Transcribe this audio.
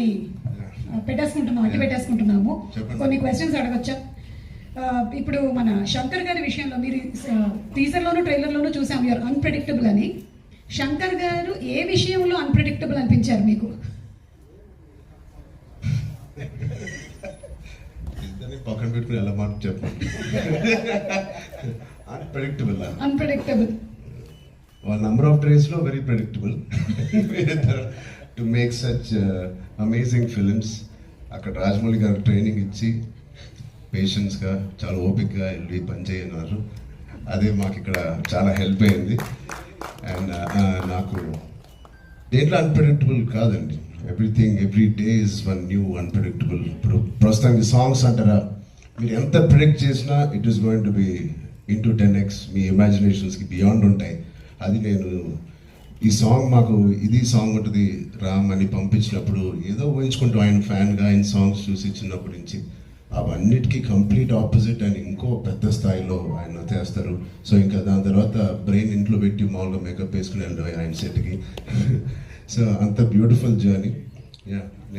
దాన్ని పెట్టేసుకుంటున్నాము, అట్టి పెట్టేసుకుంటున్నాము. కొన్ని క్వశ్చన్స్ అడగచ్చా? ఇప్పుడు మన శంకర్ గారి విషయంలో మీరు టీజర్లోను ట్రైలర్లోనూ చూసాం యూఆర్ అన్ప్రెడిక్టబుల్ అని. శంకర్ గారు ఏ విషయంలో అన్ప్రెడిక్టబుల్ అనిపించారు మీకు? పక్కన పెట్టుకుని ఎలా మాట చెప్పండి. అన్ప్రెడిక్టబుల్ number of days లో very predictable to make such amazing films. అక్కడ రాజమౌళి గారు ట్రైనింగ్ ఇచ్చి పేషెన్స్గా చాలా ఓపిక్గా వెళ్ళి పనిచేయన్నారు. అదే మాకు ఇక్కడ చాలా హెల్ప్ అయింది. అండ్ నాకు దేంట్లో అన్ప్రెడిక్టబుల్ కాదండి. Everything every day is one new unpredictable. ఇప్పుడు ప్రస్తుతానికి సాంగ్స్ అంటారా, మీరు ఎంత ప్రిడిక్ట్ చేసినా it is going to be into 10x. మీ ఇమాజినేషన్స్కి బియాండ్ ఉంటాయి. అది నేను ఈ సాంగ్ మాకు ఇది సాంగ్ ఉంటుంది రామ్ అని పంపించినప్పుడు ఏదో ఊహించుకుంటూ ఆయన ఫ్యాన్గా ఆయన సాంగ్స్ చూసి చిన్నప్పటి నుంచి అవన్నిటికీ కంప్లీట్ ఆపోజిట్ అని ఇంకో పెద్ద స్థాయిలో ఆయన చేస్తారు. సో ఇంకా దాని తర్వాత బ్రెయిన్ ఇంట్లో పెట్టి మామూలుగా మేకప్ వేసుకుని వెళ్ళడం ఆయన సెట్కి. సో అంత బ్యూటిఫుల్ జర్నీ. యా.